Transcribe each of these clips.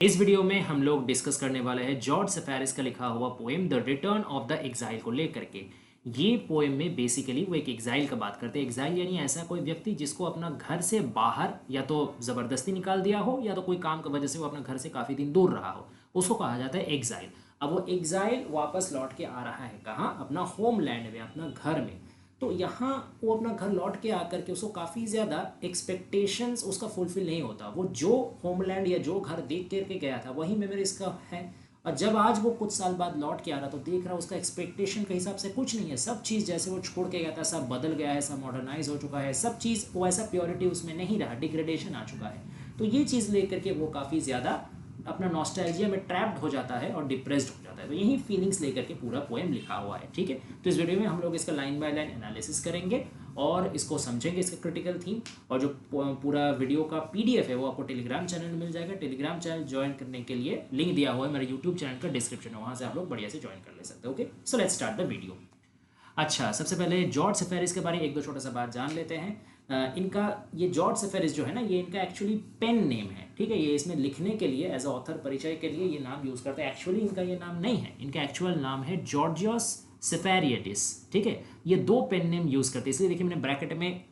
इस वीडियो में हम लोग डिस्कस करने वाले हैं जॉर्ज सेफेरिस का लिखा हुआ poem the return of the exile को लेकर के। ये पोएम में बेसिकली वो एक एग्जाइल का बात करते हैं। एग्जाइल यानी ऐसा कोई व्यक्ति जिसको अपना घर से बाहर या तो ज़बरदस्ती निकाल दिया हो या तो कोई काम की वजह से वो अपने घर से काफ़ी दिन दूर रहा हो, उसको कहा जाता है एग्जाइल। अब वो एग्जाइल वापस लौट के आ रहा है कहाँ? अपना होमलैंड में, अपना घर में। तो यहाँ वो अपना घर लौट के आकर के उसको काफ़ी ज़्यादा एक्सपेक्टेशंस उसका फुलफिल नहीं होता। वो जो होमलैंड या जो घर देख कर के गया था वही मेमोरीज का है, और जब आज वो कुछ साल बाद लौट के आ रहा तो देख रहा उसका एक्सपेक्टेशन के हिसाब से कुछ नहीं है। सब चीज़ जैसे वो छोड़ के गया था सब बदल गया है, सब मॉडर्नाइज हो चुका है, सब चीज़ वो ऐसा प्योरिटी उसमें नहीं रहा, डिग्रेडेशन आ चुका है। तो ये चीज़ लेकर के वो काफ़ी ज़्यादा अपना नॉस्टैल्जिया में ट्रैप्ड हो जाता है और डिप्रेस्ड हो जाता है। तो यही फीलिंग्स लेकर के पूरा पोएम लिखा हुआ है। ठीक है, तो इस वीडियो में हम लोग इसका लाइन बाय लाइन एनालिसिस करेंगे और इसको समझेंगे, इसका क्रिटिकल थीम। और जो पूरा वीडियो का पीडीएफ है वो आपको टेलीग्राम चैनल में मिल जाएगा। टेलीग्राम चैनल ज्वाइन करने के लिए लिंक दिया हुआ है मेरे यूट्यूब चैनल का डिस्क्रिप्शन में, वहाँ से आप लोग बढ़िया से ज्वाइन कर ले सकते हो। Okay, so let's start the video. अच्छा, सबसे पहले जॉर्ज सेफेरिस के बारे में एक दो छोटा सा बात जान लेते हैं। इनका ये जॉर्ज सेफेरिस जो है ना, ये इनका एक्चुअली पेन नेम है। ठीक है, ये इसमें लिखने के लिए एज अ ऑथर परिचय के लिए ये नाम यूज़ करते हैं। एक्चुअली इनका ये नाम नहीं है, इनका एक्चुअल नाम है जॉर्जियस सेफेरिएटिस। ठीक है, ये दो पेन नेम यूज़ करते हैं, इसलिए देखिए मैंने ब्रैकेट में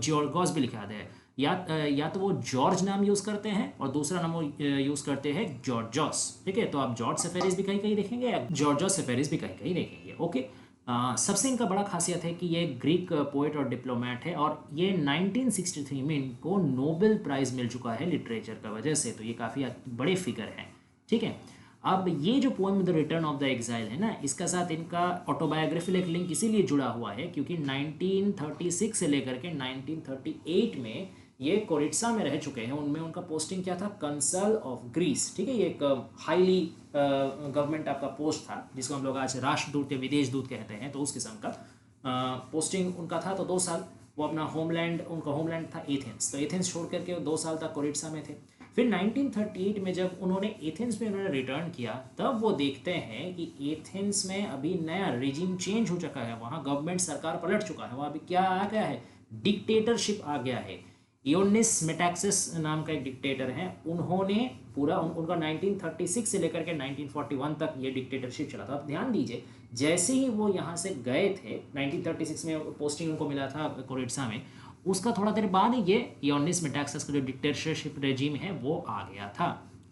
जॉर्गोस भी लिखा है। या तो वो जॉर्ज नाम यूज़ करते हैं और दूसरा नाम वो यूज़ करते हैं जॉर्जोस। ठीक है, तो आप जॉर्ज सेफेरिस भी कहीं कहीं देखेंगे या जॉर्जोस सेफेरिस भी कहीं कहीं देखेंगे। ओके, सबसे इनका बड़ा खासियत है कि ये ग्रीक पोएट और डिप्लोमेट है और ये 1963 में इनको नोबेल प्राइज़ मिल चुका है लिटरेचर का वजह से, तो ये काफ़ी बड़े फिगर हैं। ठीक है, अब ये जो poem the return of the exile है ना, इसका साथ इनका ऑटोबायोग्राफिकल एक लिंक इसीलिए जुड़ा हुआ है क्योंकि 1936 से लेकर के 1938 में ये कोरिट्सा में रह चुके हैं। उनमें उनका पोस्टिंग क्या था? Consul of Greece. ठीक है, ये एक हाईली गवर्नमेंट आपका पोस्ट था जिसको हम लोग आज राष्ट्रदूत या विदेश दूत कहते हैं, तो उस किस्म का पोस्टिंग उनका था। तो 2 साल वो अपना होमलैंड, उनका होमलैंड था एथेंस, तो एथेंस छोड़ करके वो 2 साल तक कोरिट्सा में थे। फिर 1938 में जब उन्होंने एथेंस में उन्होंने रिटर्न किया, तब वो देखते हैं कि एथेंस में अभी नया रिजीम चेंज हो चुका है, वहाँ गवर्नमेंट सरकार पलट चुका है, वहाँ अभी क्या आ गया है? डिक्टेटरशिप आ गया है। इयोनिस मेटाक्सिस नाम का एक डिक्टेटर है, उन्होंने पूरा उनका 1936 से लेकर के 1941 तक ये डिक्टेटरशिप चला था। अब ध्यान दीजिए, जैसे ही वो यहाँ से गए थे, 1936 में पोस्टिंग उनको मिला था कोरिट्सा में, उसका थोड़ा देर बाद ही ये इयोनिस मेटाक्सिस का जो डिक्टेटरशिप रेजिम है वो आ गया था।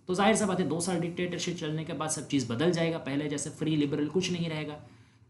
तो जाहिर सा बात है 2 साल डिक्टेटरशिप चलने के बाद सब चीज़ बदल जाएगा, पहले जैसे फ्री लिबरल कुछ नहीं रहेगा।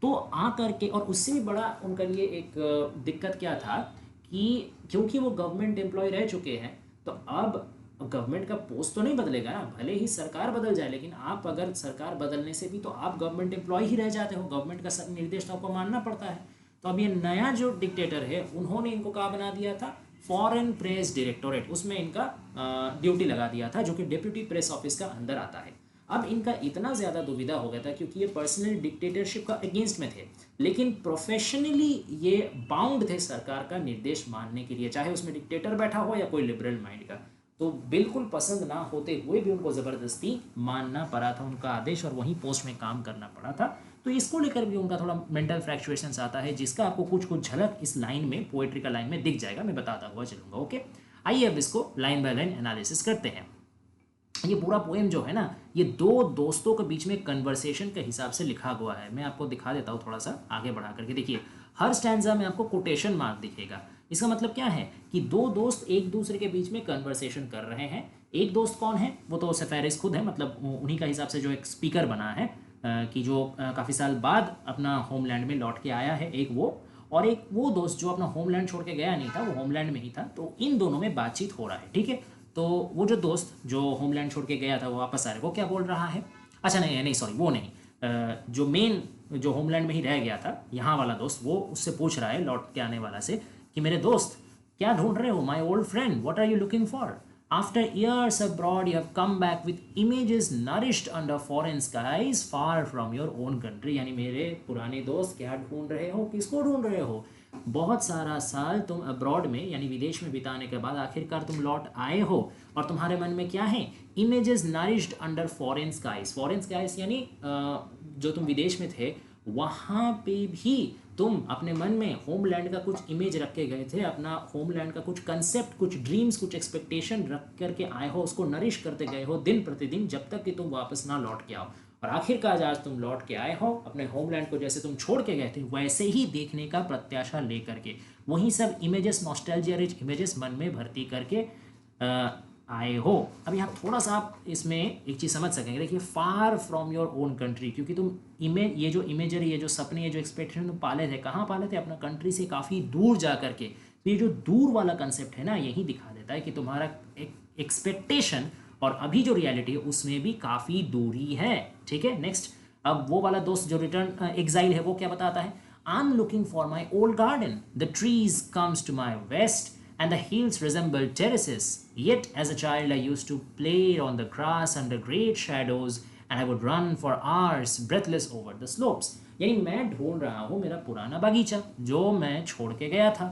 तो आ करके, और उससे भी बड़ा उनका लिए एक दिक्कत क्या था कि क्योंकि वो गवर्नमेंट एम्प्लॉय रह चुके हैं, तो अब गवर्नमेंट का पोस्ट तो नहीं बदलेगा ना, भले ही सरकार बदल जाए, लेकिन आप अगर सरकार बदलने से भी तो आप गवर्नमेंट एम्प्लॉय ही रह जाते हो, गवर्नमेंट का सब निर्देश तो आपको मानना पड़ता है। तो अब ये नया जो डिक्टेटर है उन्होंने इनको कहाँ बना दिया था? फॉरेन प्रेस डायरेक्टोरेट, उसमें इनका ड्यूटी लगा दिया था, जो कि डेप्यूटी प्रेस ऑफिस का अंदर आता है। अब इनका इतना ज़्यादा दुविधा हो गया था क्योंकि ये पर्सनल डिक्टेटरशिप का अगेंस्ट में थे, लेकिन प्रोफेशनली ये बाउंड थे सरकार का निर्देश मानने के लिए, चाहे उसमें डिक्टेटर बैठा हो या कोई लिबरल माइंड का। तो बिल्कुल पसंद ना होते हुए भी उनको ज़बरदस्ती मानना पड़ा था उनका आदेश, और वहीं पोस्ट में काम करना पड़ा था। तो इसको लेकर भी उनका थोड़ा मेंटल फ्रैक्चुएशंस आता है, जिसका आपको कुछ कुछ झलक इस लाइन में, पोएट्री का लाइन में दिख जाएगा, मैं बताता हुआ चलूँगा। ओके, आइए अब इसको लाइन बाय लाइन एनालिसिस करते हैं। ये पूरा पोएम जो है ना, ये 2 दोस्तों के बीच में कन्वर्सेशन के हिसाब से लिखा हुआ है। मैं आपको दिखा देता हूँ थोड़ा सा आगे बढ़ा करके। देखिए, हर स्टैंजा में आपको कोटेशन मार्क दिखेगा। इसका मतलब क्या है कि 2 दोस्त एक दूसरे के बीच में कन्वर्सेशन कर रहे हैं। एक दोस्त कौन है? वो तो सेफेरिस खुद है, मतलब उन्हीं का हिसाब से जो एक स्पीकर बना है, कि जो काफ़ी साल बाद अपना होमलैंड में लौट के आया है, एक वो, और एक वो दोस्त जो अपना होमलैंड छोड़ के गया नहीं था, वो होमलैंड में ही था। तो इन दोनों में बातचीत हो रहा है। ठीक है, तो वो जो दोस्त जो होमलैंड छोड़ के गया था वो वापस आ रहा है, वो क्या बोल रहा है? अच्छा, नहीं नहीं, सॉरी, वो नहीं, जो मेन जो होमलैंड में ही रह गया था, यहाँ वाला दोस्त, वो उससे पूछ रहा है लौट के आने वाला से कि मेरे दोस्त क्या ढूंढ रहे हो? My old friend, what are you looking for? After years abroad you have come back with images nourished under foreign skies far from your own country. यानी मेरे पुराने दोस्त क्या ढूंढ रहे हो? किसको ढूंढ रहे हो? बहुत सारा साल तुम अब्रॉड में यानी विदेश में बिताने के बाद आखिरकार तुम लौट आए हो, और तुम्हारे मन में क्या है? Images nourished under foreign skies. Foreign skies यानी जो तुम विदेश में थे वहाँ पे भी तुम अपने मन में होमलैंड का कुछ इमेज रख के गए थे, अपना होमलैंड का कुछ कंसेप्ट, कुछ ड्रीम्स, कुछ एक्सपेक्टेशन रख करके आए हो, उसको नरिश करते गए हो दिन प्रतिदिन, जब तक कि तुम वापस ना लौट के आओ। और आखिरकार आज तुम लौट के आए हो अपने होमलैंड को, जैसे तुम छोड़ के गए थे वैसे ही देखने का प्रत्याशा लेकर के, वही सब इमेजेस, नॉस्टैल्जिया रिच इमेजेस मन में भर्ती करके आए हो। अब यहाँ थोड़ा सा आप इसमें एक चीज़ समझ सकेंगे, देखिए फार फ्रॉम योर ओन कंट्री, क्योंकि तुम ये जो इमेजरी, ये जो सपने, ये जो एक्सपेक्टेशन तुम पाले थे, कहाँ पाले थे? अपना कंट्री से काफ़ी दूर जा करके। तो ये जो दूर वाला कंसेप्ट है ना, यही दिखा देता है कि तुम्हारा एक्सपेक्टेशन और अभी जो रियलिटी है उसमें भी काफ़ी दूरी है। ठीक है, नेक्स्ट। अब वो वाला दोस्त जो रिटर्न एग्जाइल है वो क्या बताता है? I am looking for my old garden, the trees comes to my west and the hills resemble terraces. Yet, as a child, I used to play on the grass under great shadows, and I would run for hours, breathless over the slopes. यानी मैं ढूंढ रहा हूँ मेरा पुराना बगीचा जो मैं छोड़ के गया था।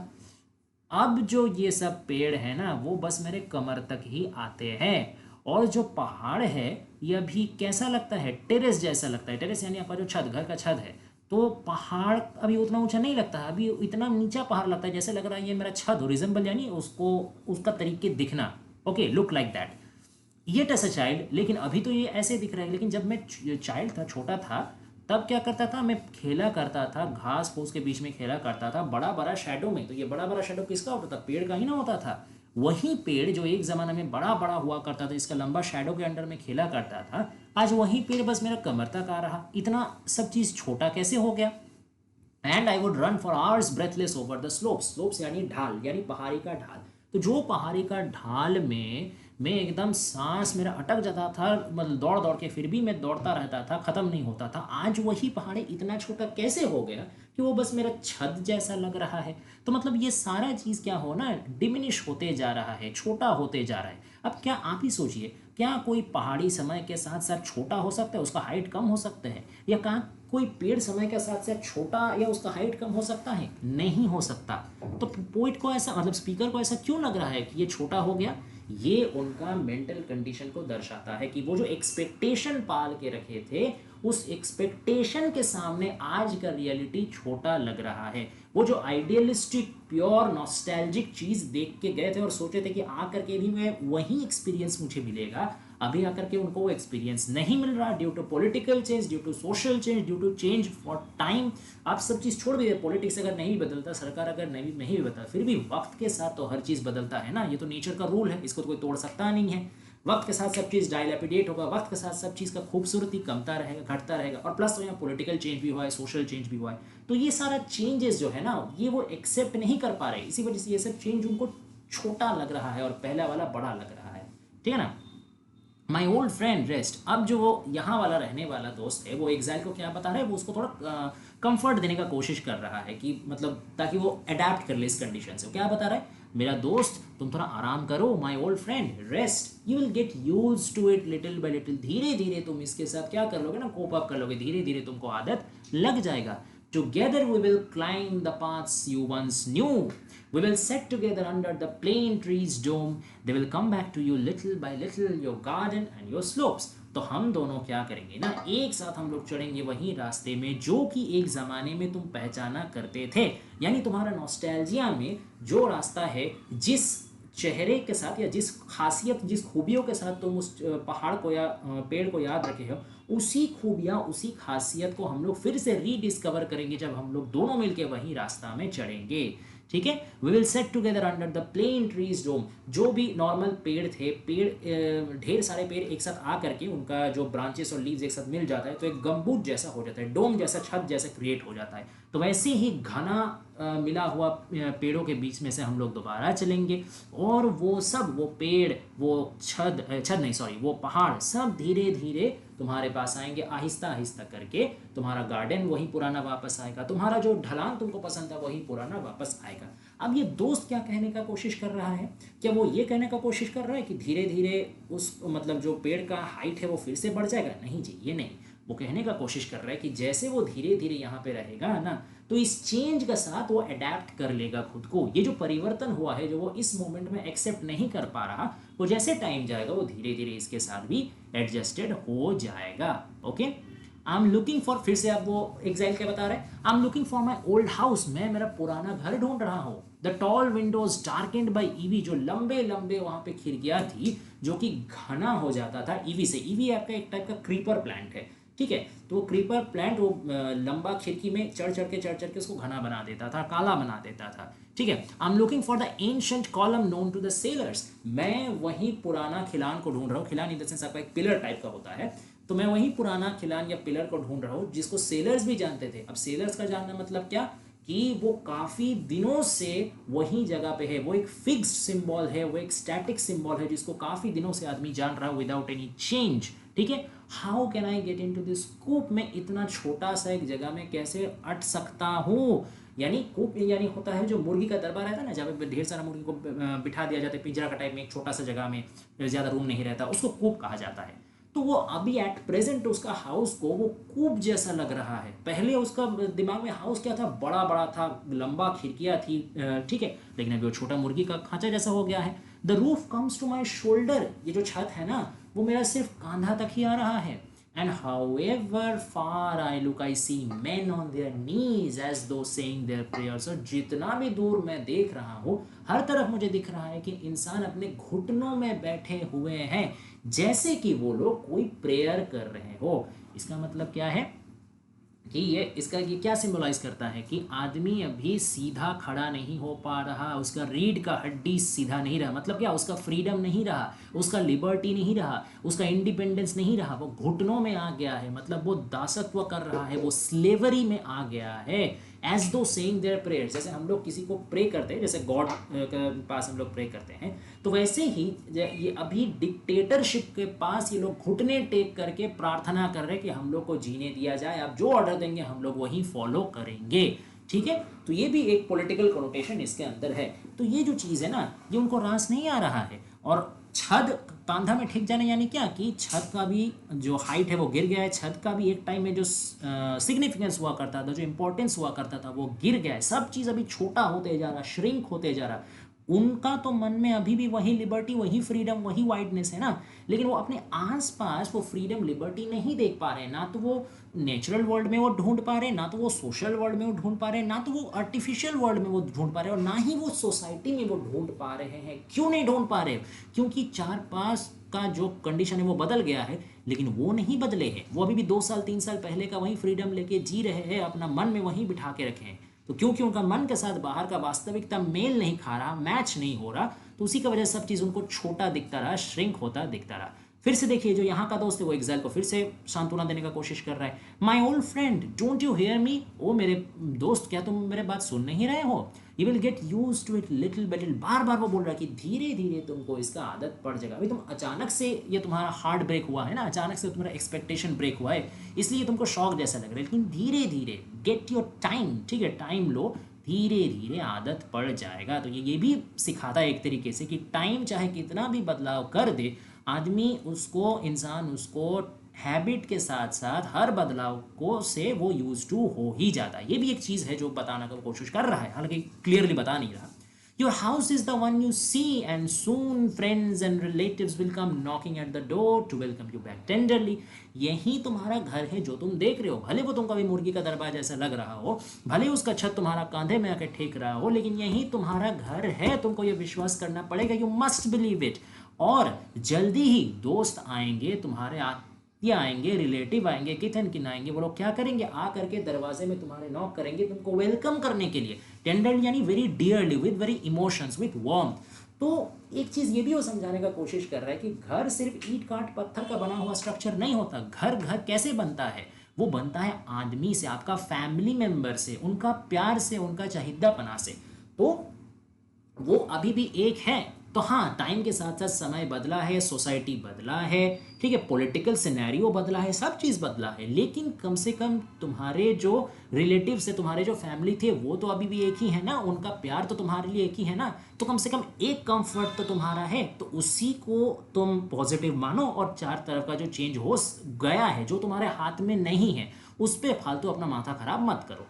अब जो ये सब पेड़ है ना, वो बस मेरे कमर तक ही आते हैं, और जो पहाड़ है ये अभी कैसा लगता है? टेरेस जैसा लगता है। टेरेस यानी आपका जो छत, घर का छत है, तो पहाड़ अभी उतना ऊंचा नहीं लगता है, अभी इतना नीचा पहाड़ लगता है, जैसे लग रहा है ये मेरा छत हो, रिजेंबल यानी उसको, उसका तरीके दिखना। Okay, look like that. Yet as a child, लेकिन अभी तो ये ऐसे दिख रहा है, लेकिन जब मैं चाइल्ड था, छोटा था, तब क्या करता था? मैं खेला करता था, घास फूस के बीच में खेला करता था, बड़ा बड़ा शेडो में। तो ये बड़ा बड़ा शेडो किसका होता था? पेड़ का ही ना होता था। वही पेड़ जो एक ज़माना में बड़ा बड़ा हुआ करता था, इसका लंबा शेडो के अंडर में खेला करता था, आज वही पेड़ बस मेरा कमर तक आ रहा। इतना सब चीज़ छोटा कैसे हो गया? And I would run for hours breathless over the slopes. Slopes यानी ढाल, यानी पहाड़ी का ढाल। तो जो पहाड़ी का ढाल में मैं एकदम सांस मेरा अटक जाता था, मतलब दौड़ दौड़ के, फिर भी मैं दौड़ता रहता था, ख़त्म नहीं होता था। आज वही पहाड़ी इतना छोटा कैसे हो गया कि वो बस मेरा छत जैसा लग रहा है? तो मतलब ये सारा चीज़ क्या हो ना, डिमिनिश होते जा रहा है, छोटा होते जा रहा है। अब क्या आप ही सोचिए, क्या कोई पहाड़ी समय के साथ साथ छोटा हो सकता है, उसका हाइट कम हो सकता है? या कहाँ कोई पेड़ समय के साथ साथ छोटा या उसका हाइट कम हो सकता है? नहीं हो सकता। तो पोइट को ऐसा, मतलब स्पीकर को ऐसा क्यों लग रहा है कि ये छोटा हो गया? ये उनका मेंटल कंडीशन को दर्शाता है कि वो जो एक्सपेक्टेशन पाल के रखे थे, उस एक्सपेक्टेशन के सामने आज का रियलिटी छोटा लग रहा है। वो जो आइडियलिस्टिक प्योर नॉस्टैल्जिक चीज़ देख के गए थे और सोचे थे कि आकर के भी मैं वही एक्सपीरियंस मुझे मिलेगा, अभी आकर के उनको वो एक्सपीरियंस नहीं मिल रहा, due to political change, due to social change, due to change for time. आप सब चीज़ छोड़ भी दे, पॉलिटिक्स अगर नहीं बदलता, सरकार अगर नहीं भी बदलता, फिर भी वक्त के साथ तो हर चीज़ बदलता है ना, ये तो नेचर का रूल है, इसको तो कोई तोड़ सकता नहीं है। वक्त के साथ सब चीज़ डायलैपिडेट होगा, वक्त के साथ सब चीज़ का खूबसूरती कमता रहेगा, घटता रहेगा। और प्लस तो यहाँ पॉलिटिकल चेंज भी हुआ है, सोशल चेंज भी हुआ है। तो ये सारा चेंजेस जो है ना, ये वो एक्सेप्ट नहीं कर पा रहे, इसी वजह से ये सब चेंज उनको छोटा लग रहा है और पहला वाला बड़ा लग रहा है। ठीक है ना? माई ओल्ड फ्रेंड रेस्ट। अब जो वो यहाँ वाला रहने वाला दोस्त है, वो एग्जाइल को क्या बता रहा है? वो उसको थोड़ा कंफर्ट देने का कोशिश कर रहा है, कि मतलब ताकि वो अडेप्ट कर ले इस कंडीशन से। वो क्या बता रहा है? मेरा दोस्त, तुम थोड़ा आराम करो। My old friend rest, you will get use to it little by little. धीरे धीरे तुम इसके साथ क्या कर लोगे ना, कोप अप कर लोगे, धीरे धीरे तुमको आदत लग जाएगा। Together we will climb the paths you once knew, we will sit together under the plane tree's dome. They will come back to you little by little, your garden and your slopes. तो हम दोनों क्या करेंगे ना, एक साथ हम लोग चढ़ेंगे वही रास्ते में जो कि एक ज़माने में तुम पहचाना करते थे। यानी तुम्हारा नॉस्टैल्जिया में जो रास्ता है, जिस चेहरे के साथ या जिस खासियत, जिस खूबियों के साथ तुम उस पहाड़ को या पेड़ को याद रखे हो, उसी खूबियाँ, उसी खासियत को हम लोग फिर से रीडिस्कवर करेंगे जब हम लोग दोनों मिलके वही रास्ता में चढ़ेंगे। ठीक है? We will set together under the plane trees dome. जो भी नॉर्मल पेड़ थे, ढेर सारे पेड़ एक साथ आ करके उनका जो ब्रांचेस और लीव्स एक साथ मिल जाता है तो एक गम्बूट जैसा हो जाता है, डोम जैसा, छत जैसा क्रिएट हो जाता है। तो वैसे ही घना मिला हुआ पेड़ों के बीच में से हम लोग दोबारा चलेंगे, और वो सब, वो पेड़, वो छत नहीं सॉरी, वो पहाड़ सब धीरे धीरे तुम्हारे पास आएंगे, आहिस्ता आहिस्ता करके। तुम्हारा गार्डन वही पुराना वापस आएगा, तुम्हारा जो ढलान तुमको पसंद था वही पुराना वापस आएगा। अब ये दोस्त क्या कहने का कोशिश कर रहा है? क्या वो ये कहने का कोशिश कर रहा है कि धीरे धीरे उस, मतलब जो पेड़ का हाइट है वो फिर से बढ़ जाएगा? नहीं जी, ये नहीं। वो कहने का कोशिश कर रहा है कि जैसे वो धीरे धीरे यहाँ पे रहेगा ना, तो इस चेंज के साथ वो अडेप्ट कर लेगा खुद को। ये जो परिवर्तन हुआ है, जो वो इस मोमेंट में एक्सेप्ट नहीं कर पा रहा, वो जैसे टाइम जाएगा वो धीरे धीरे इसके साथ भी एडजस्टेड हो जाएगा। Okay, I am looking for, फिर से अब वो एग्जाइल क्या बता रहे हैं, आई am looking for my old house, मैं मेरा पुराना घर ढूंढ रहा हूँ। The tall Windows darkened by EV, जो लंबे लंबे वहां पे खिड़कियां थी जो कि घना हो जाता था ईवी से। ईवी आपका एक टाइप का क्रीपर प्लांट है, ठीक है। तो वो क्रीपर प्लांट वो लंबा खिड़की में चढ़ चढ़ के उसको घना बना देता था, काला बना देता था, ठीक है। I am looking for the ancient column known to the sailors, मैं वही पुराना खिलान को ढूंढ रहा हूँ। खिलान इन द सेंस आपका एक पिलर टाइप का होता है, तो मैं वही पुराना खिलान या पिलर को ढूंढ रहा हूँ जिसको सेलर्स भी जानते थे। अब सेलर्स का जानना मतलब क्या, कि वो काफी दिनों से वही जगह पे है, वो एक फिक्स्ड सिंबल है, वो एक स्टैटिक सिंबल है जिसको काफी दिनों से आदमी जान रहा है विदाउट एनी चेंज, ठीक है। How can I get into this coop, मैं इतना छोटा सा एक जगह में कैसे अट सकता हूँ। यानी कूप यानी होता है जो मुर्गी का दरबार रहता है ना, जहाँ पे ढेर सारा मुर्गी को बिठा दिया जाता है पिंजरा का टाइप में, एक छोटा सा जगह में, ज़्यादा रूम नहीं रहता, उसको कूप कहा जाता है। तो वो अभी एट प्रेजेंट उसका हाउस को वो कूप जैसा लग रहा है। पहले उसका दिमाग में हाउस क्या था, बड़ा बड़ा था, लंबा खिड़कियाँ थी, ठीक है, लेकिन अभी वो छोटा मुर्गी का खांचा जैसा हो गया है। The roof comes to my shoulder, ये जो छत है ना वो मेरा सिर्फ कांधा तक ही आ रहा है। And however far I look, I see men on their knees as though saying their prayers. और जितना भी दूर मैं देख रहा हूँ, हर तरफ मुझे दिख रहा है कि इंसान अपने घुटनों में बैठे हुए हैं, जैसे कि वो लोग कोई प्रेयर कर रहे हो। इसका मतलब क्या है कि ये क्या सिंबलाइज करता है कि आदमी अभी सीधा खड़ा नहीं हो पा रहा, उसका रीढ़ का हड्डी सीधा नहीं रहा। मतलब क्या, उसका फ्रीडम नहीं रहा, उसका लिबर्टी नहीं रहा, उसका इंडिपेंडेंस नहीं रहा, वो घुटनों में आ गया है। मतलब वो दासत्व कर रहा है, वो स्लेवरी में आ गया है। एज दो सेइंग देयर प्रेयर्स, जैसे हम लोग किसी को प्रे करते हैं, जैसे गॉड के पास हम लोग प्रे करते हैं, तो वैसे ही ये अभी डिक्टेटरशिप के पास ये लोग घुटने टेक करके प्रार्थना कर रहे हैं कि हम लोग को जीने दिया जाए, आप जो ऑर्डर देंगे हम लोग वही फॉलो करेंगे, ठीक है। तो ये भी एक पॉलिटिकल कनोटेशन इसके अंदर है। तो ये जो चीज़ है ना, ये उनको रास नहीं आ रहा है। और छत कांधा में ठेक जाने यानी क्या, कि छत का भी जो हाइट है वो गिर गया है, छत का भी एक टाइम में जो सिग्निफिकेंस हुआ करता था, जो इंपॉर्टेंस हुआ करता था, वो गिर गया है। सब चीज़ अभी छोटा होते जा रहा, श्रिंक होते जा रहा। उनका तो मन में अभी भी वही लिबर्टी, वही फ्रीडम, वही वाइडनेस है ना, लेकिन वो अपने आसपास वो फ्रीडम लिबर्टी नहीं देख पा रहे। ना तो वो नेचुरल वर्ल्ड में वो ढूंढ पा रहे, ना तो वो सोशल वर्ल्ड में वो ढूंढ पा रहे, ना तो वो आर्टिफिशियल वर्ल्ड में वो ढूंढ पा रहे, और ना ही वो सोसाइटी में वो ढूंढ पा रहे हैं। क्यों नहीं ढूंढ पा रहे, क्योंकि 4-5 का जो कंडीशन है वो बदल गया है, लेकिन वो नहीं बदले हैं। वो अभी भी 2 साल 3 साल पहले का वही फ्रीडम लेके जी रहे हैं, अपना मन में वहीं बिठा के रखे हैं। तो क्योंकि उनका मन के साथ बाहर का वास्तविकता मेल नहीं खा रहा, मैच नहीं हो रहा, तो उसी की वजह से सब चीज़ उनको छोटा दिखता रहा, श्रिंक होता दिखता रहा। फिर से देखिए, जो यहाँ का दोस्त है वो एग्जाइल को फिर से सांत्वना देने का कोशिश कर रहा है। My old friend don't you hear me, ओ मेरे दोस्त क्या तुम मेरे बात सुन नहीं रहे हो। You will get use to it little by little, बार बार वो बोल रहा है कि धीरे धीरे तुमको इसका आदत पड़ जाएगा। अभी तुम अचानक से ये तुम्हारा हार्ट ब्रेक हुआ है ना, अचानक से तुम्हारा एक्सपेक्टेशन ब्रेक हुआ है, इसलिए तुमको शॉक जैसा लग रहा है, लेकिन धीरे धीरे गेट योर टाइम, ठीक है, टाइम लो, धीरे धीरे आदत पड़ जाएगा। तो ये भी सिखाता है एक तरीके से कि टाइम चाहे कितना भी बदलाव कर दे, आदमी उसको, इंसान उसको हैबिट के साथ साथ हर बदलाव को से वो यूज टू हो ही जाता है। ये भी एक चीज़ है जो बताने का कोशिश कर रहा है, हालांकि क्लियरली बता नहीं रहा। Your house is the one you see and soon friends and relatives will come knocking at the door to welcome you back tenderly. यही तुम्हारा घर है जो तुम देख रहे हो, भले वो तुमको अभी मुर्गी का दरबार जैसा लग रहा हो, भले उसका छत तुम्हारा कांधे में आकर ठेक रहा हो, लेकिन यही तुम्हारा घर है। तुमको ये विश्वास करना पड़ेगा, यू मस्ट बिलीव इट। और जल्दी ही दोस्त आएंगे, तुम्हारे आत्मीय आएंगे, रिलेटिव आएंगे, किथन किन आएंगे, वो लोग क्या करेंगे, आ करके दरवाजे में तुम्हारे नॉक करेंगे तुमको वेलकम करने के लिए। टेंडरली यानी very dearly, with very emotions, with warmth. तो एक चीज़ ये भी वो समझाने का कोशिश कर रहा है कि घर सिर्फ ईंट काट पत्थर का बना हुआ स्ट्रक्चर नहीं होता। घर घर कैसे बनता है, वो बनता है आदमी से, आपका फैमिली मेंबर से, उनका प्यार से, उनका चाहिदापना से। तो वो अभी भी एक है। तो हाँ, टाइम के साथ साथ समय बदला है, सोसाइटी बदला है, ठीक है, पॉलिटिकल सिनेरियो बदला है, सब चीज़ बदला है, लेकिन कम से कम तुम्हारे जो रिलेटिव्स है, तुम्हारे जो फैमिली थे, वो तो अभी भी एक ही है ना, उनका प्यार तो तुम्हारे लिए एक ही है ना। तो कम से कम एक कंफर्ट तो तुम्हारा है, तो उसी को तुम पॉजिटिव मानो, और चार तरफ का जो चेंज हो गया है, जो तुम्हारे हाथ में नहीं है, उस पर फालतू अपना माथा खराब मत करो।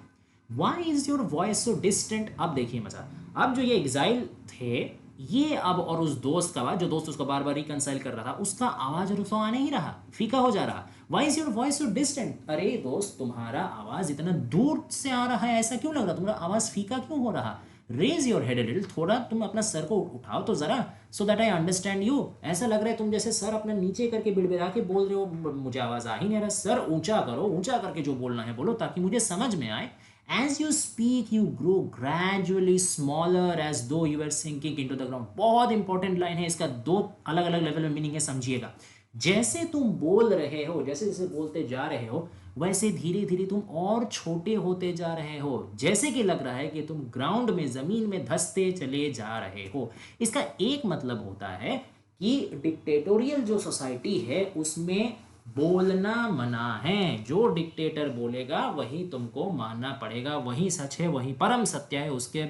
Why is your voice so distant. अब देखिए मजा, अब जो ये एग्जाइल थे ये अब और उस दोस्त का, जो दोस्त उसको बार बार रिकंसाइल कर रहा था, उसका आवाज और उसका आ नहीं रहा, फीका हो जा रहा। Why is your voice so distant? अरे दोस्त, तुम्हारा आवाज इतना दूर से आ रहा है, ऐसा क्यों लग रहा, तुम्हारा आवाज फीका क्यों हो रहा? रेज योर हेड लिटिल, थोड़ा तुम अपना सर को उठाओ तो जरा, so that I understand you. ऐसा लग रहा है तुम जैसे सर अपना नीचे करके बिड़बिड़ा के बोल रहे हो, मुझे आवाज आ ही नहीं रहा। सर ऊंचा करो, ऊंचा करके जो बोलना है बोलो, ताकि मुझे समझ में आए। As you speak, you grow gradually smaller as though you were sinking into the ground। बहुत इंपॉर्टेंट लाइन है, इसका दो अलग अलग लेवल में मीनिंग है, समझिएगा। जैसे तुम बोल रहे हो, जैसे जैसे बोलते जा रहे हो, वैसे धीरे धीरे तुम और छोटे होते जा रहे हो, जैसे कि लग रहा है कि तुम ग्राउंड में, जमीन में धंसते चले जा रहे हो। इसका एक मतलब होता है कि डिक्टेटोरियल जो सोसाइटी है उसमें बोलना मना है। जो डिक्टेटर बोलेगा वही तुमको मानना पड़ेगा, वही सच है, वही परम सत्य है, उसके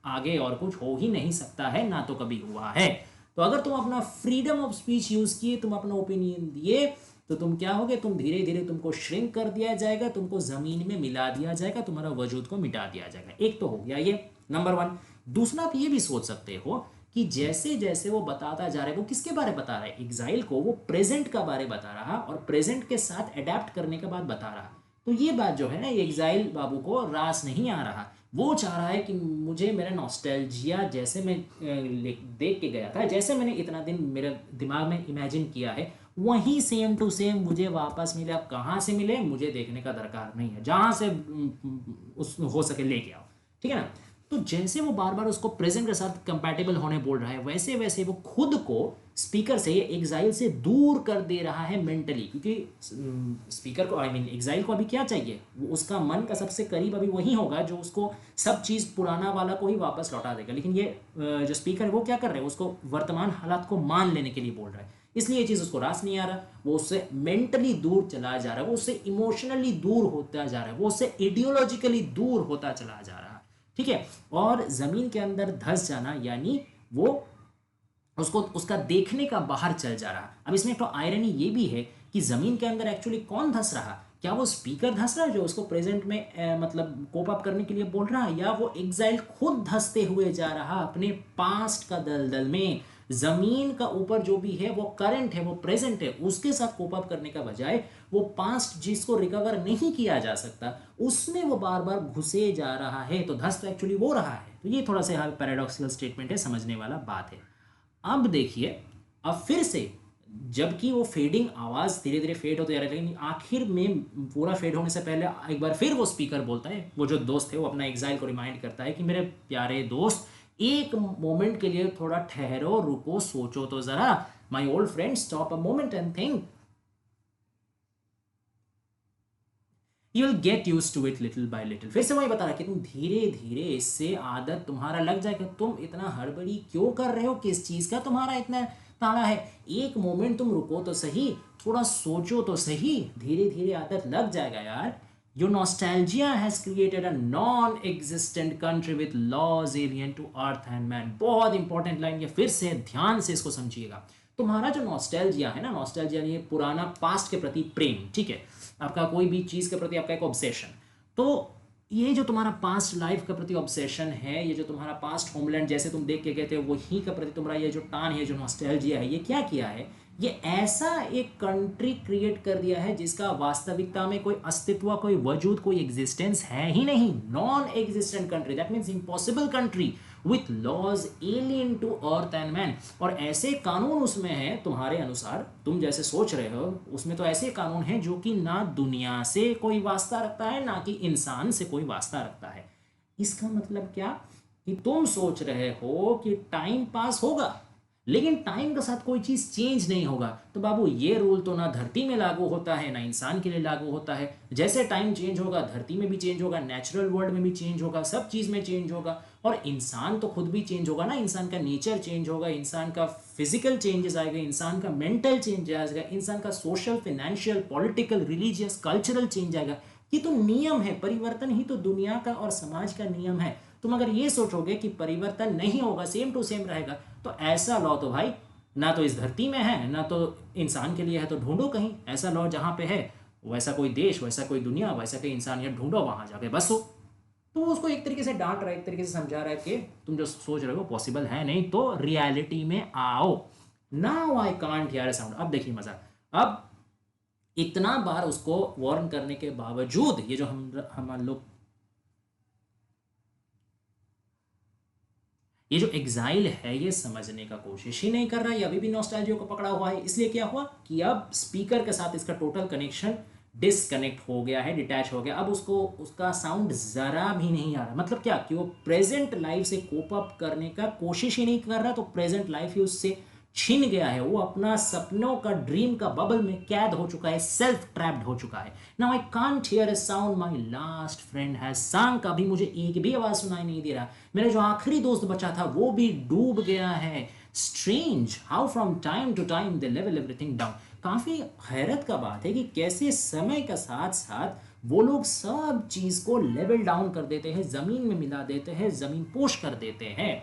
आगे और कुछ हो ही नहीं सकता है, ना तो कभी हुआ है। तो अगर तुम अपना फ्रीडम ऑफ स्पीच यूज किए, तुम अपना ओपिनियन दिए, तो तुम क्या होगे, तुम धीरे धीरे तुमको श्रिंक कर दिया जाएगा, तुमको जमीन में मिला दिया जाएगा, तुम्हारा वजूद को मिटा दिया जाएगा। एक तो हो गया ये नंबर वन। दूसरा, आप ये भी सोच सकते हो कि जैसे जैसे वो बताता जा रहा है, वो किसके बारे बता रहा है, एग्जाइल को, वो प्रेजेंट का बारे बता रहा और प्रेजेंट के साथ अडेप्ट करने के बाद बता रहा। तो ये बात जो है ना, एग्जाइल बाबू को रास नहीं आ रहा। वो चाह रहा है कि मुझे मेरा नॉस्टैल्जिया, जैसे मैं देख के गया था, जैसे मैंने इतना दिन मेरे दिमाग में इमेजिन किया है, वही सेम टू सेम मुझे वापस मिले। अब कहाँ से मिले मुझे देखने का दरकार नहीं है, जहाँ से उस हो सके लेके आओ, ठीक है ना। तो जैसे वो बार बार उसको प्रेजेंट के साथ कंपैटिबल होने बोल रहा है, वैसे वैसे वो खुद को स्पीकर से, एग्जाइल से दूर कर दे रहा है मेंटली। क्योंकि स्पीकर को, आई मीन एग्जाइल को अभी क्या चाहिए, वो उसका मन का सबसे करीब अभी वही होगा जो उसको सब चीज़ पुराना वाला को ही वापस लौटा देगा। लेकिन ये जो स्पीकर है वो क्या कर रहे हैं, उसको वर्तमान हालात को मान लेने के लिए बोल रहा है, इसलिए ये चीज़ उसको रास नहीं आ रहा। वो उससे मेंटली दूर चला जा रहा है, वो उससे इमोशनली दूर होता जा रहा है, वो उससे आइडियोलॉजिकली दूर होता चला जा रहा है, ठीक है। और जमीन के अंदर धंस जाना यानी वो उसको उसका देखने का बाहर चल जा रहा। अब इसमें तो आयरनी ये भी है कि जमीन के अंदर एक्चुअली कौन धंस रहा, क्या वो स्पीकर धंस रहा है जो उसको प्रेजेंट में मतलब कोप अप करने के लिए बोल रहा है, या वो एग्जाइल खुद धंसते हुए जा रहा अपने पास्ट का दलदल में। जमीन का ऊपर जो भी है वो करंट है, वो प्रेजेंट है, उसके साथ कोप अप करने का बजाय वो पास्ट जिसको रिकवर नहीं किया जा सकता उसमें वो बार बार घुसे जा रहा है। तो धस तो एक्चुअली वो रहा है। तो ये थोड़ा सा पैराडॉक्सिकल स्टेटमेंट है, समझने वाला बात है। अब देखिए, अब फिर से जबकि वो फेडिंग आवाज धीरे धीरे फेड होते जा रहा है, लेकिन आखिर में पूरा फेड होने से पहले एक बार फिर वो स्पीकर बोलता है, वो जो दोस्त है वो अपना एग्जाइल को रिमाइंड करता है कि मेरे प्यारे दोस्त, एक मोमेंट के लिए थोड़ा ठहरो, रुको, सोचो तो जरा। My old friend, stop a moment and think. You will get use to it little by little. फिर से वही बता रहा कि तुम धीरे धीरे इससे आदत तुम्हारा लग जाएगा। तुम इतना हड़बड़ी क्यों कर रहे हो, किस चीज का तुम्हारा इतना ताड़ा है? एक मोमेंट तुम रुको तो सही, थोड़ा सोचो तो सही, धीरे धीरे आदत लग जाएगा यार। Your nostalgia has created a non-existent country with laws alien to earth and man। बहुत इंपॉर्टेंट लाइन है, फिर से ध्यान से इसको समझिएगा। तुम्हारा जो नॉस्टैल्जिया है ना, नॉस्टैल्जिया ये पुराना पास्ट के प्रति प्रेम, ठीक है, आपका कोई भी चीज़ के प्रति आपका एक ऑब्सेशन। तो ये जो तुम्हारा पास्ट लाइफ के प्रति ऑब्सेशन है, ये जो तुम्हारा पास्ट होमलैंड जैसे तुम देख के गए थे वही के प्रति तुम्हारा ये जो टान है, जो नॉस्टैल्जिया है, ये क्या किया है, ये ऐसा एक कंट्री क्रिएट कर दिया है जिसका वास्तविकता में कोई अस्तित्व, कोई वजूद, कोई एग्जिस्टेंस है ही नहीं। Non existent country, that means impossible country with laws alien to earth and man. और ऐसे कानून उसमें है तुम्हारे अनुसार, तुम जैसे सोच रहे हो उसमें तो ऐसे कानून हैं जो कि ना दुनिया से कोई वास्ता रखता है, ना कि इंसान से कोई वास्ता रखता है। इसका मतलब क्या कि तुम सोच रहे हो कि टाइम पास होगा, लेकिन टाइम के साथ कोई चीज़ चेंज नहीं होगा। तो बाबू, ये रूल तो ना धरती में लागू होता है ना इंसान के लिए लागू होता है। जैसे टाइम चेंज होगा, धरती में भी चेंज होगा, नेचुरल वर्ल्ड में भी चेंज होगा, सब चीज़ में चेंज होगा। और इंसान तो खुद भी चेंज होगा ना, इंसान का नेचर चेंज होगा, इंसान का फिजिकल चेंजेस आएगा, इंसान का मेंटल चेंज आएगा, इंसान का social, financial, political, religious, cultural change आएगा। ये तो नियम है, परिवर्तन ही तो दुनिया का और समाज का नियम है। तुम अगर ये सोचोगे कि परिवर्तन नहीं होगा, सेम टू सेम रहेगा, तो ऐसा लॉ तो भाई ना तो इस धरती में है, ना तो इंसान के लिए है। तो ढूंढो कहीं ऐसा लॉ जहाँ पे है, वैसा कोई देश, वैसा कोई दुनिया, वैसा कोई इंसानियत ढूंढो, वहां जाके बसो। तो वो उसको एक तरीके से डांट रहा है, एक तरीके से समझा रहा है कि तुम जो सोच रहे हो पॉसिबल है नहीं, तो रियलिटी में आओ। Now I can't hear a sound. अब देखिए मजा। अब इतना बार उसको वार्न करने के बावजूद ये जो हम लोग, ये जो एग्जाइल है ये समझने का कोशिश ही नहीं कर रहा है, ये अभी भी नॉस्टैल्जिया को पकड़ा हुआ है। इसलिए क्या हुआ कि अब स्पीकर के साथ इसका टोटल कनेक्शन डिसकनेक्ट हो गया है, डिटैच हो गया। अब उसको उसका साउंड जरा भी नहीं आ रहा। मतलब क्या कि वो प्रेजेंट लाइफ से कोप अप करने का कोशिश ही नहीं कर रहा, तो प्रेजेंट लाइफ ही उससे छीन गया है। वो अपना सपनों का, ड्रीम का बबल में कैद हो चुका है, सेल्फ ट्रैप्ड हो चुका है। Now I can't hear a sound my last friend has सांग का भी मुझे एक भी आवाज सुनाई नहीं दे रहा। मेरा जो आखिरी दोस्त बचा था वो भी डूब गया है। Strange how from time to time they level everything down. काफी हैरत का बात है कि कैसे समय का साथ साथ वो लोग सब चीज को लेवल डाउन कर देते हैं, जमीन में मिला देते हैं, जमीन पोष कर देते हैं।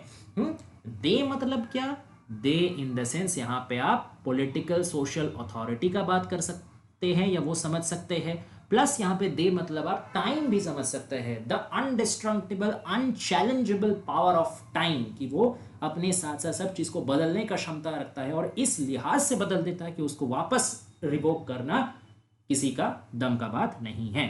दे मतलब क्या? दे इन द सेंस यहाँ पे आप पॉलिटिकल सोशल अथॉरिटी का बात कर सकते हैं या वो समझ सकते हैं। प्लस यहाँ पे दे मतलब आप टाइम भी समझ सकते हैं। The indestructible अनचैलेंजेबल power of time, कि वो अपने साथ साथ सब चीज को बदलने का क्षमता रखता है और इस लिहाज से बदल देता है कि उसको वापस रिवोक करना किसी का दम का बात नहीं है।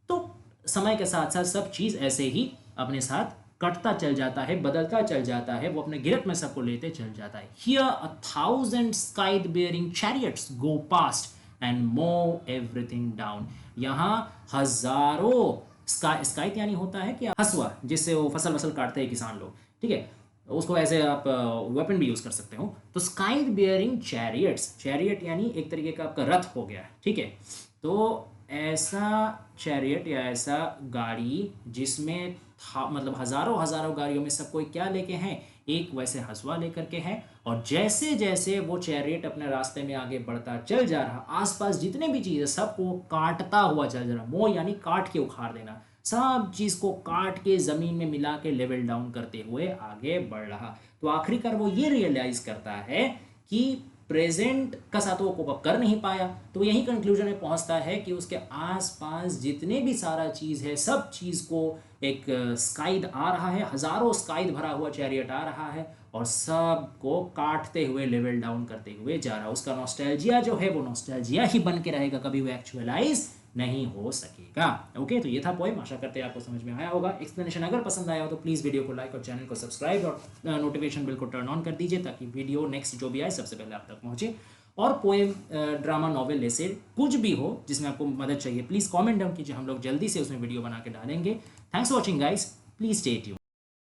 तो समय के साथ साथ सब चीज ऐसे ही अपने साथ कटता चल जाता है, बदलता चल जाता है, वो अपने गिरफ्त में सबको लेते चल जाता है। Here 1,000 scythe bearing chariots go past and mow everything down. यहाँ हजारों स्काइट यानी होता है कि हसुआ, जिससे वो फसल वसल काटते हैं किसान लोग, ठीक है, उसको ऐसे आप वेपन भी यूज कर सकते हो। तो स्काइड बियरिंग चैरियट्स, चैरियट यानी एक तरीके का आपका रथ हो गया, ठीक है। तो ऐसा चैरियट या ऐसा गाड़ी जिसमें मतलब हजारों हजारों गाड़ियों में सब कोई क्या लेके हैं, एक वैसे हसुआ लेकर के है। और जैसे जैसे वो चैरियट अपने रास्ते में आगे बढ़ता चल जा रहा, आसपास जितने भी चीज़ है सबको काटता हुआ चल जा रहा। मो यानी काट के उखाड़ देना, सब चीज को काट के जमीन में मिला के लेवल डाउन करते हुए आगे बढ़ रहा। तो आखिरकार वो ये रियलाइज करता है कि प्रेजेंट का साथ वो कोप अप कर नहीं पाया, तो यही कंक्लूजन में पहुंचता है कि उसके आसपास जितने भी सारा चीज है सब चीज को एक स्काइड आ रहा है, हजारों स्काइड भरा हुआ चैरियट आ रहा है और सब को काटते हुए लेवल डाउन करते हुए जा रहा है। उसका नॉस्टैल्जिया जो है वो नॉस्टैल्जिया ही बन के रहेगा, कभी वो एक्चुअलाइज नहीं हो सकेगा। ओके, तो ये था पोएम। आशा करते हैं आपको समझ में आया होगा। एक्सप्लेनेशन अगर पसंद आया हो तो प्लीज़ वीडियो को लाइक और चैनल को सब्सक्राइब और नोटिफिकेशन बिल को टर्न ऑन कर दीजिए, ताकि वीडियो नेक्स्ट जो भी आए सबसे पहले आप तक पहुंचे। और पोएम, ड्रामा, नॉवेल ऐसे कुछ भी हो जिसमें आपको मदद चाहिए, प्लीज़ कॉमेंट डाउन कीजिए, हम लोग जल्दी से उसमें वीडियो बना के डालेंगे। Thanks for watching guys, please stay tuned.